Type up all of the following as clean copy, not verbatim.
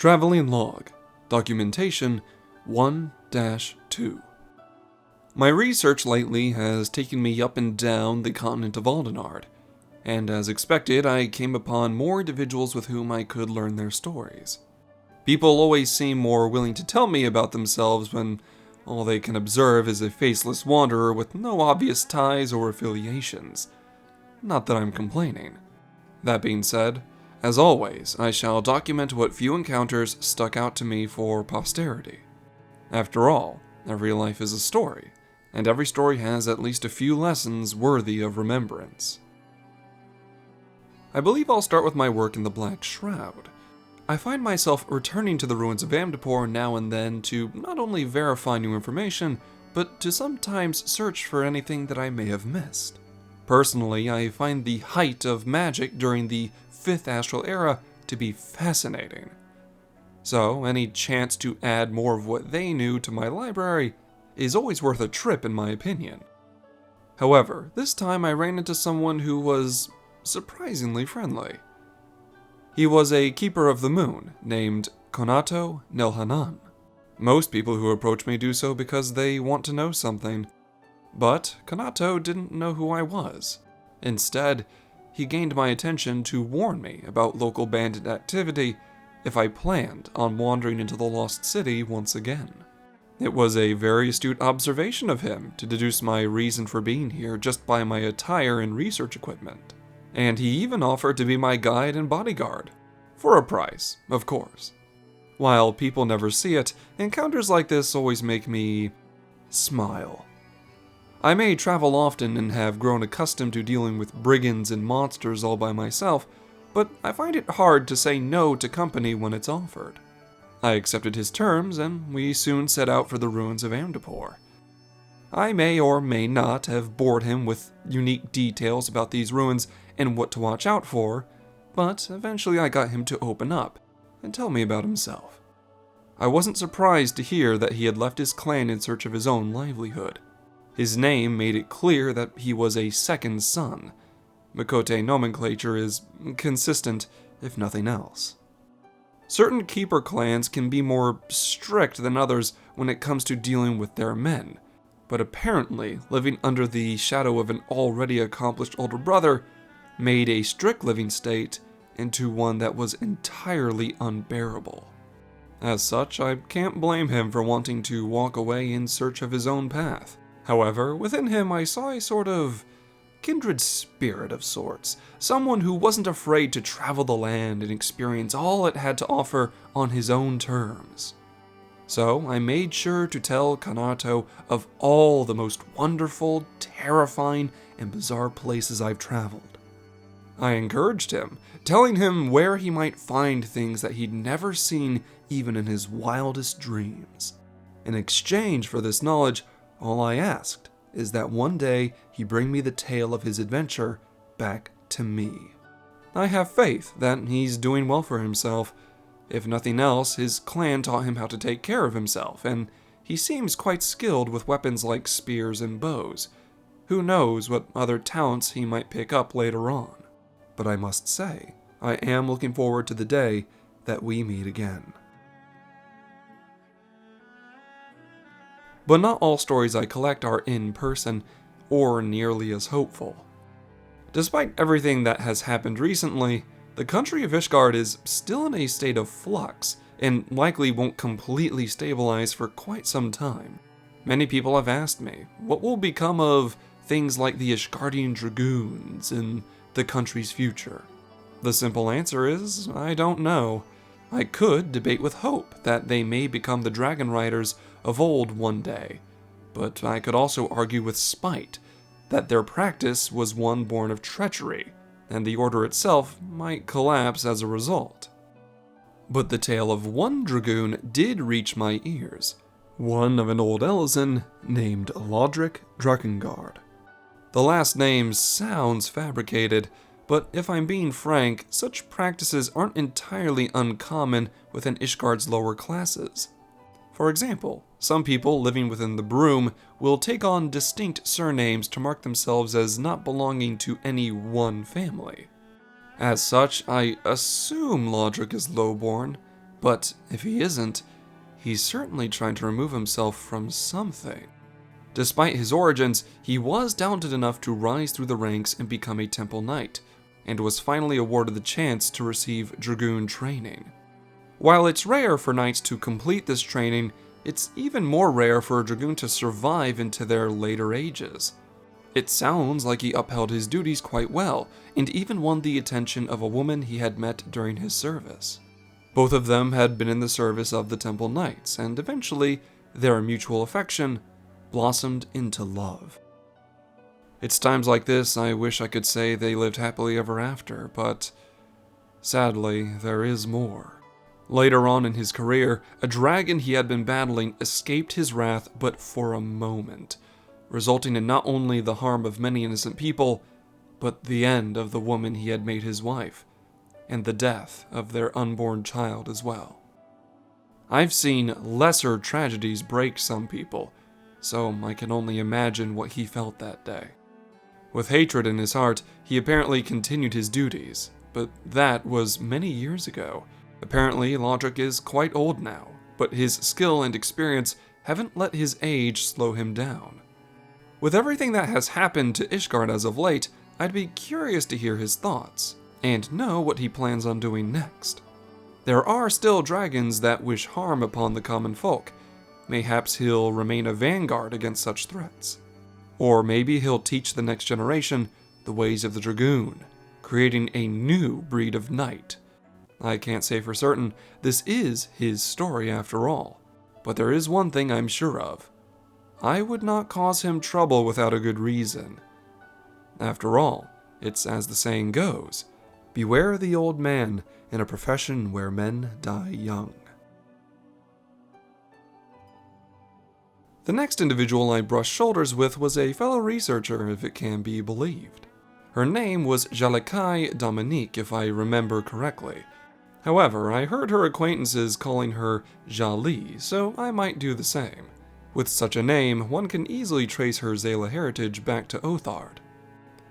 Traveling Log, Documentation 1-2. My research lately has taken me up and down the continent of Aldenard, and as expected, I came upon more individuals with whom I could learn their stories. People always seem more willing to tell me about themselves when all they can observe is a faceless wanderer with no obvious ties or affiliations. Not that I'm complaining. That being said, as always, I shall document what few encounters stuck out to me for posterity. After all, every life is a story, and every story has at least a few lessons worthy of remembrance. I believe I'll start with my work in the Black Shroud. I find myself returning to the ruins of Amdapor now and then to not only verify new information, but to sometimes search for anything that I may have missed. Personally, I find the height of magic during the 5th Astral Era to be fascinating. So, any chance to add more of what they knew to my library is always worth a trip in my opinion. However, this time I ran into someone who was surprisingly friendly. He was a Keeper of the Moon named Konato Nelhanan. Most people who approach me do so because they want to know something, but Konato didn't know who I was. Instead, he gained my attention to warn me about local bandit activity if I planned on wandering into the Lost City once again. It was a very astute observation of him to deduce my reason for being here just by my attire and research equipment. And he even offered to be my guide and bodyguard. For a price, of course. While people never see it, encounters like this always make me smile. I may travel often and have grown accustomed to dealing with brigands and monsters all by myself, but I find it hard to say no to company when it's offered. I accepted his terms, and we soon set out for the ruins of Amdapor. I may or may not have bored him with unique details about these ruins and what to watch out for, but eventually I got him to open up and tell me about himself. I wasn't surprised to hear that he had left his clan in search of his own livelihood. His name made it clear that he was a second son. Makote nomenclature is consistent, if nothing else. Certain keeper clans can be more strict than others when it comes to dealing with their men, but apparently living under the shadow of an already accomplished older brother made a strict living state into one that was entirely unbearable. As such, I can't blame him for wanting to walk away in search of his own path. However, within him I saw a sort of kindred spirit of sorts, someone who wasn't afraid to travel the land and experience all it had to offer on his own terms. So I made sure to tell Konato of all the most wonderful, terrifying, and bizarre places I've traveled. I encouraged him, telling him where he might find things that he'd never seen even in his wildest dreams. In exchange for this knowledge, all I asked is that one day he bring me the tale of his adventure back to me. I have faith that he's doing well for himself. If nothing else, his clan taught him how to take care of himself, and he seems quite skilled with weapons like spears and bows. Who knows what other talents he might pick up later on. But I must say, I am looking forward to the day that we meet again. But not all stories I collect are in person, or nearly as hopeful. Despite everything that has happened recently, the country of Ishgard is still in a state of flux, and likely won't completely stabilize for quite some time. Many people have asked me, what will become of things like the Ishgardian Dragoons in the country's future? The simple answer is, I don't know. I could debate with hope that they may become the Dragon Riders of old one day, but I could also argue with spite that their practice was one born of treachery, and the order itself might collapse as a result. But the tale of one dragoon did reach my ears, one of an old Elysian named Lodric Drakengard. The last name sounds fabricated, but if I'm being frank, such practices aren't entirely uncommon within Ishgard's lower classes. For example, some people living within the Broom will take on distinct surnames to mark themselves as not belonging to any one family. As such, I assume Lodric is lowborn, But if he isn't, he's certainly trying to remove himself from something. Despite his origins, he was talented enough to rise through the ranks and become a Temple Knight, and was finally awarded the chance to receive Dragoon training. While it's rare for knights to complete this training, it's even more rare for a Dragoon to survive into their later ages. It sounds like he upheld his duties quite well, and even won the attention of a woman he had met during his service. Both of them had been in the service of the Temple Knights, and eventually, their mutual affection blossomed into love. It's times like this I wish I could say they lived happily ever after, but sadly, there is more. Later on in his career, a dragon he had been battling escaped his wrath but for a moment, resulting in not only the harm of many innocent people, but the end of the woman he had made his wife, and the death of their unborn child as well. I've seen lesser tragedies break some people, so I can only imagine what he felt that day. With hatred in his heart, he apparently continued his duties, but that was many years ago. Apparently, Lodric is quite old now, but his skill and experience haven't let his age slow him down. With everything that has happened to Ishgard as of late, I'd be curious to hear his thoughts, and know what he plans on doing next. There are still dragons that wish harm upon the common folk. Mayhaps he'll remain a vanguard against such threats. Or maybe he'll teach the next generation the ways of the Dragoon, creating a new breed of knight. I can't say for certain, this is his story after all, but there is one thing I'm sure of. I would not cause him trouble without a good reason. After all, it's as the saying goes, beware the old man in a profession where men die young. The next individual I brushed shoulders with was a fellow researcher, if it can be believed. Her name was Jalakai Dominique, if I remember correctly. However, I heard her acquaintances calling her Jali, so I might do the same. With such a name, one can easily trace her Zala heritage back to Othard.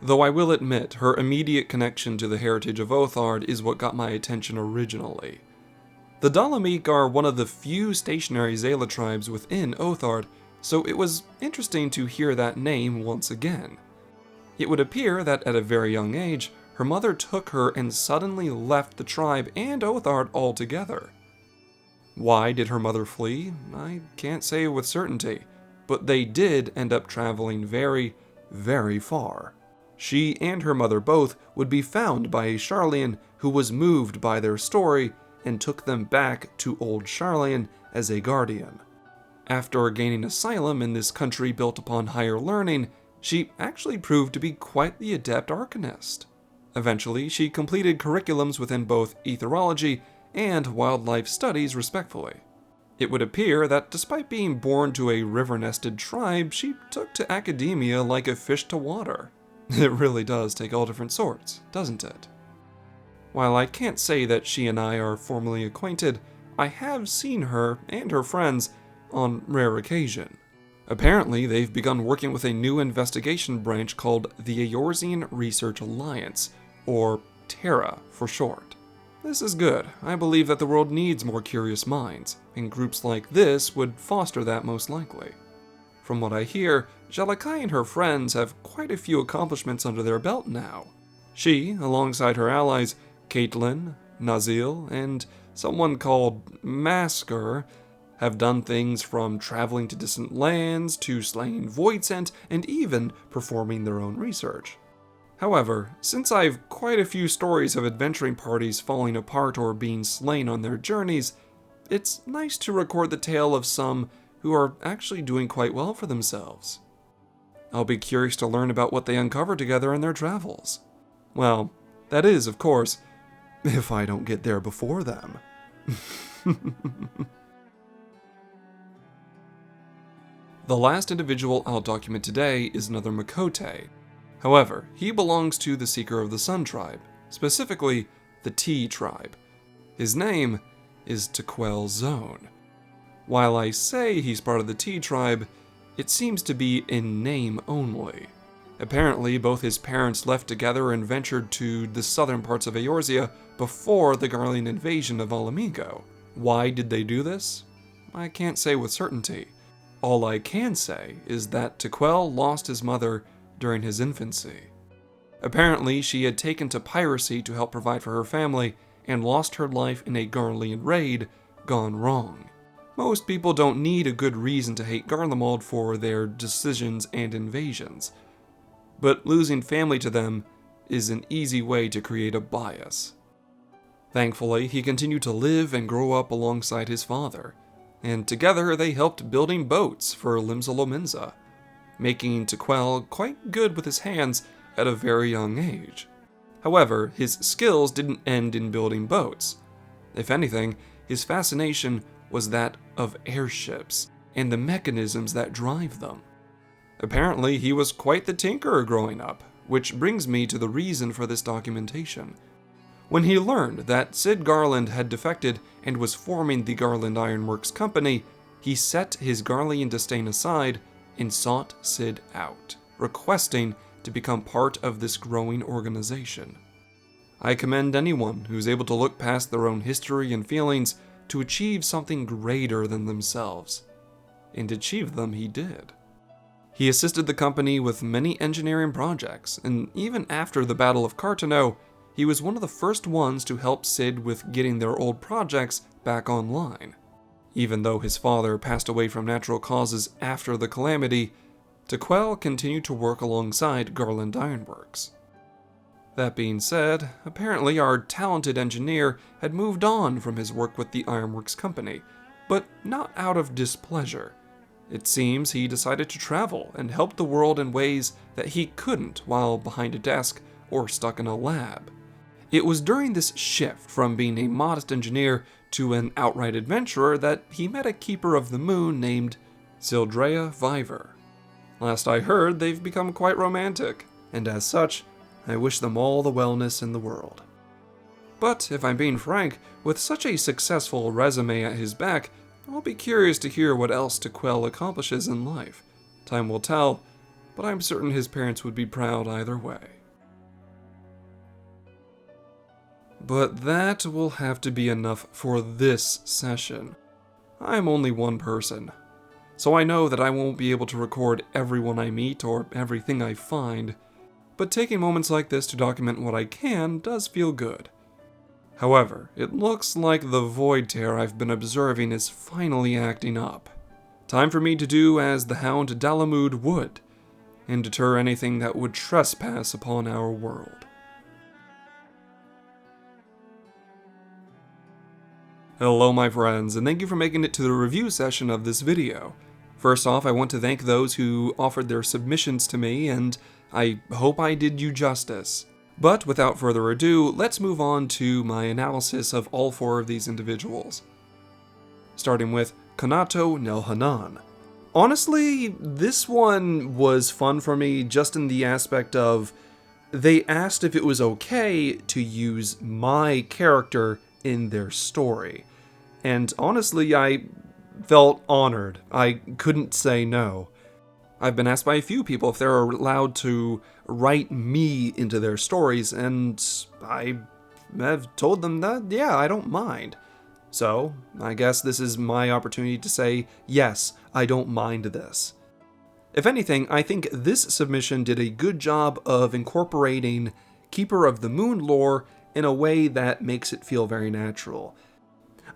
Though I will admit, her immediate connection to the heritage of Othard is what got my attention originally. The Dalamik are one of the few stationary Zala tribes within Othard, so it was interesting to hear that name once again. It would appear that at a very young age, her mother took her and suddenly left the tribe and Othard altogether. Why did her mother flee? I can't say with certainty, but they did end up traveling very, very far. She and her mother both would be found by a Sharlayan who was moved by their story and took them back to Old Sharlayan as a guardian. After gaining asylum in this country built upon higher learning, she actually proved to be quite the adept arcanist. Eventually, she completed curriculums within both etherology and wildlife studies respectively. It would appear that despite being born to a river-nested tribe, she took to academia like a fish to water. It really does take all different sorts, doesn't it? While I can't say that she and I are formally acquainted, I have seen her and her friends on rare occasion. Apparently, they've begun working with a new investigation branch called the Eorzean Research Alliance, or Terra for short. This is good. I believe that the world needs more curious minds, and groups like this would foster that most likely. From what I hear, Jalakai and her friends have quite a few accomplishments under their belt now. She, alongside her allies, Caitlin, Nazil, and someone called Masker, have done things from traveling to distant lands to slaying Voidsent and even performing their own research. However, since I've quite a few stories of adventuring parties falling apart or being slain on their journeys, it's nice to record the tale of some who are actually doing quite well for themselves. I'll be curious to learn about what they uncover together in their travels. Well, that is, of course, if I don't get there before them. The last individual I'll document today is another Makote. However, he belongs to the Seeker of the Sun tribe, specifically the T tribe. His name is Tequel Zone. While I say he's part of the T tribe, it seems to be in name only. Apparently, both his parents left together and ventured to the southern parts of Eorzea before the Garlean invasion of Alamigo, Why did they do this? I can't say with certainty. All I can say is that Tequel lost his mother during his infancy. Apparently, she had taken to piracy to help provide for her family and lost her life in a Garlean raid gone wrong. Most people don't need a good reason to hate Garlemald for their decisions and invasions, but losing family to them is an easy way to create a bias. Thankfully, he continued to live and grow up alongside his father, and together they helped building boats for Limsa, making Tequel quite good with his hands at a very young age. However, his skills didn't end in building boats. If anything, his fascination was that of airships and the mechanisms that drive them. Apparently, he was quite the tinkerer growing up, which brings me to the reason for this documentation. When he learned that Cid Garland had defected and was forming the Garland Ironworks Company, he set his Garlean disdain aside and sought Cid out, requesting to become part of this growing organization. I commend anyone who's able to look past their own history and feelings to achieve something greater than themselves. And achieve them he did. He assisted the company with many engineering projects, and even after the Battle of Cartano, he was one of the first ones to help Cid with getting their old projects back online. Even though his father passed away from natural causes after the calamity, Tequel continued to work alongside Garland Ironworks. That being said, apparently our talented engineer had moved on from his work with the Ironworks Company, but not out of displeasure. It seems he decided to travel and help the world in ways that he couldn't while behind a desk or stuck in a lab. It was during this shift from being a modest engineer to an outright adventurer that he met a Keeper of the Moon named Sildrea Viver. Last I heard, they've become quite romantic, and as such, I wish them all the wellness in the world. But if I'm being frank, with such a successful resume at his back, I'll be curious to hear what else Tequel accomplishes in life. Time will tell, but I'm certain his parents would be proud either way. But that will have to be enough for this session. I'm only one person, so I know that I won't be able to record everyone I meet or everything I find, but taking moments like this to document what I can does feel good. However, it looks like the void tear I've been observing is finally acting up. Time for me to do as the Hound Dalamud would, and deter anything that would trespass upon our world. Hello my friends, and thank you for making it to the review session of this video. First off, I want to thank those who offered their submissions to me, and I hope I did you justice. But without further ado, let's move on to my analysis of all four of these individuals. Starting with Konato Nelhanan. Honestly, this one was fun for me just in the aspect of they asked if it was okay to use my character in their story. And honestly, I felt honored. I couldn't say no. I've been asked by a few people if they're allowed to write me into their stories, and I have told them that, yeah, I don't mind. So, I guess this is my opportunity to say, yes, I don't mind this. If anything, I think this submission did a good job of incorporating Keeper of the Moon lore in a way that makes it feel very natural.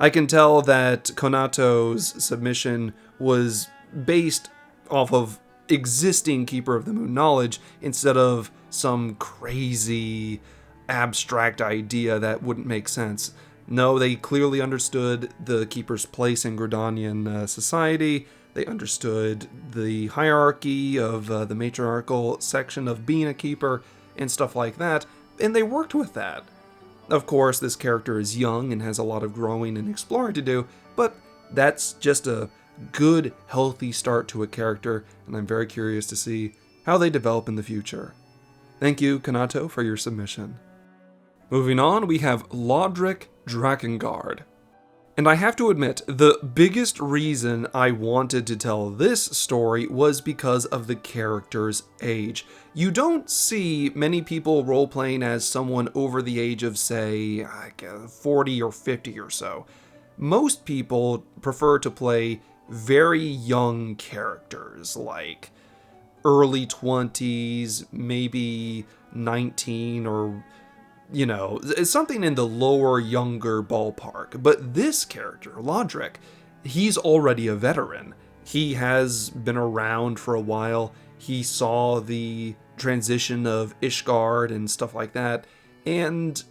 I can tell that Konato's submission was based off of existing Keeper of the Moon knowledge instead of some crazy abstract idea that wouldn't make sense. No, they clearly understood the Keeper's place in Gridanian society. They understood the hierarchy of the matriarchal section of being a Keeper and stuff like that, and they worked with that. Of course, this character is young and has a lot of growing and exploring to do, but that's just a good, healthy start to a character, and I'm very curious to see how they develop in the future. Thank you, Konato, for your submission. Moving on, we have Lodric Drakengard. And I have to admit, the biggest reason I wanted to tell this story was because of the character's age. You don't see many people role-playing as someone over the age of, say, 40 or 50 or so. most people prefer to play very young characters, like early 20s, maybe 19, or, something in the lower, younger ballpark. But this character, Lodric, he's already a veteran. He has been around for a while. He saw the transition of Ishgard and stuff like that. And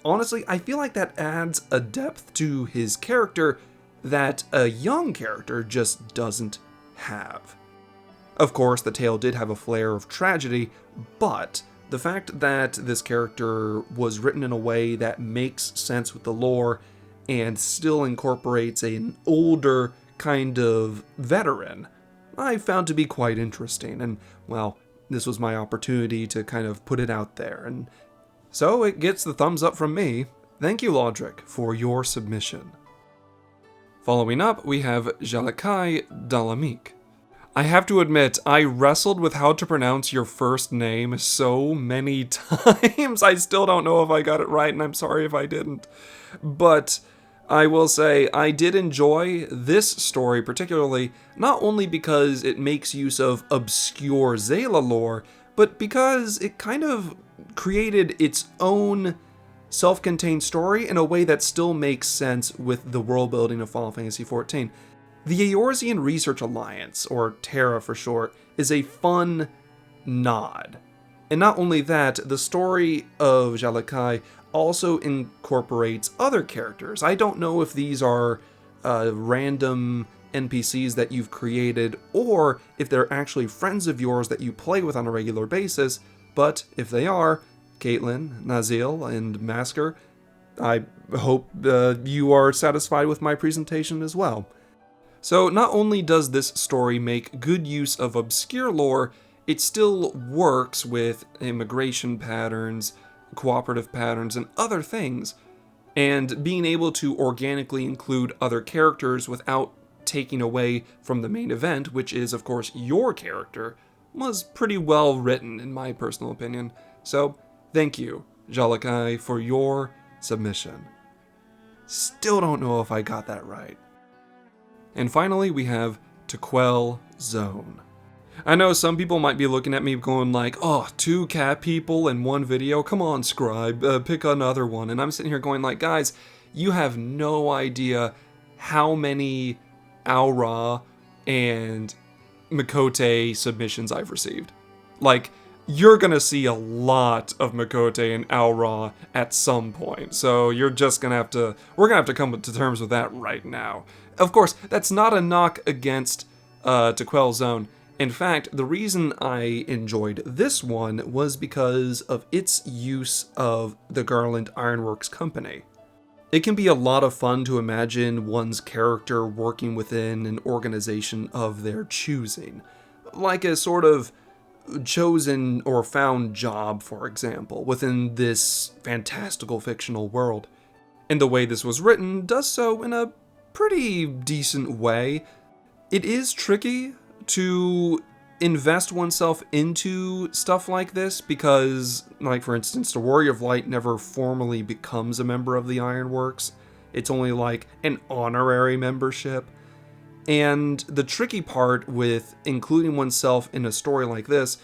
honestly, I feel like that adds a depth to his character that a young character just doesn't have. Of course, the tale did have a flair of tragedy, but the fact that this character was written in a way that makes sense with the lore and still incorporates an older kind of veteran, I found to be quite interesting. And, well, this was my opportunity to kind of put it out there. And so it gets the thumbs up from me. Thank you, Lodric, for your submission. Following up, we have Jalakai Dalamik. I have to admit, I wrestled with how to pronounce your first name so many times. I still don't know if I got it right, and I'm sorry if I didn't. But I will say, I did enjoy this story particularly, not only because it makes use of obscure Zayla lore, but because it kind of created its own self-contained story in a way that still makes sense with the world building of Final Fantasy XIV. The Eorzean Research Alliance, or Terra for short, is a fun nod. And not only that, the story of Jalakai also incorporates other characters. I don't know if these are random NPCs that you've created, or if they're actually friends of yours that you play with on a regular basis, but if they are, Caitlin, Nazil, and Masker, I hope you are satisfied with my presentation as well. So not only does this story make good use of obscure lore, it still works with immigration patterns, cooperative patterns, and other things, and being able to organically include other characters without taking away from the main event, which is, of course, your character, was pretty well written, in my personal opinion. So, thank you, Jalakai, for your submission. Still don't know if I got that right. And finally, we have To Quell Zone. I know some people might be looking at me going like, oh, 2 cat people in one video? Come on, Scribe, pick another one. And I'm sitting here going like, guys, you have no idea how many Aura and Mikote submissions I've received. Like, you're gonna see a lot of Mikote and Aura at some point. So we're gonna have to come to terms with that right now. Of course, that's not a knock against To Quell Zone. In fact, the reason I enjoyed this one was because of its use of the Garland Ironworks Company. It can be a lot of fun to imagine one's character working within an organization of their choosing, like a sort of chosen or found job, for example, within this fantastical fictional world. And the way this was written does so in a pretty decent way. It is tricky to invest oneself into stuff like this because, like, for instance, the Warrior of Light never formally becomes a member of the Ironworks. It's only like an honorary membership. And the tricky part with including oneself in a story like this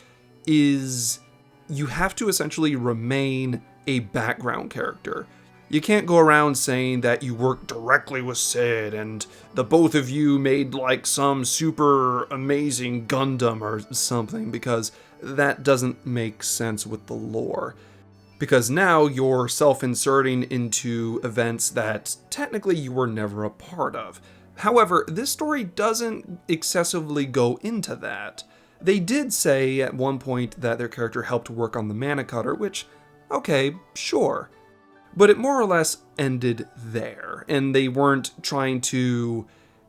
is you have to essentially remain a background character. You can't go around saying that you work directly with Sid and the both of you made like some super amazing Gundam or something, because that doesn't make sense with the lore. Because now you're self-inserting into events that technically you were never a part of. However, this story doesn't excessively go into that. They did say at one point that their character helped work on the Mana Cutter, which, okay, sure. But it more or less ended there, and they weren't trying to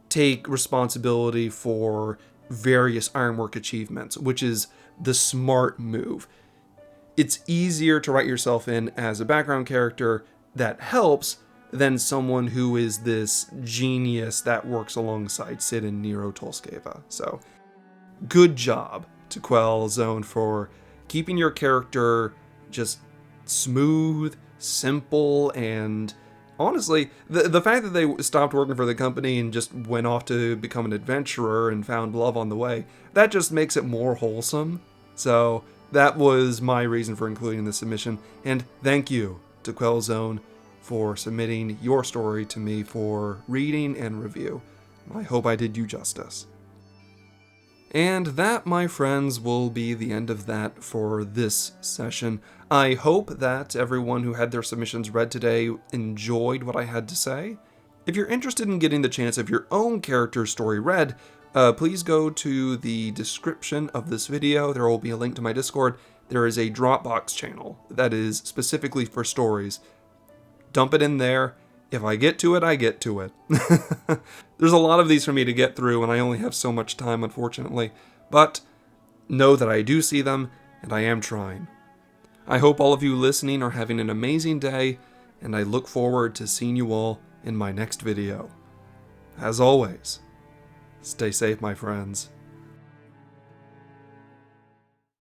take responsibility for various Ironwork achievements, which is the smart move. It's easier to write yourself in as a background character that helps than someone who is this genius that works alongside Sid and Nero Tolskeva. So, good job To Quell Zone for keeping your character just smooth, simple, and honestly, the fact that they stopped working for the company and just went off to become an adventurer and found love on the way, that just makes it more wholesome. So that was my reason for including this submission, and thank you to Quellzone for submitting your story to me for reading and review. I hope I did you justice. And that, my friends, will be the end of that for this session. I hope that everyone who had their submissions read today enjoyed what I had to say. If you're interested in getting the chance of your own character's story read, please go to the description of this video. There will be a link to my Discord. There is a Dropbox channel that is specifically for stories. Dump it in there. If I get to it, I get to it. There's a lot of these for me to get through, and I only have so much time, unfortunately. But know that I do see them, and I am trying. I hope all of you listening are having an amazing day, and I look forward to seeing you all in my next video. As always, stay safe, my friends.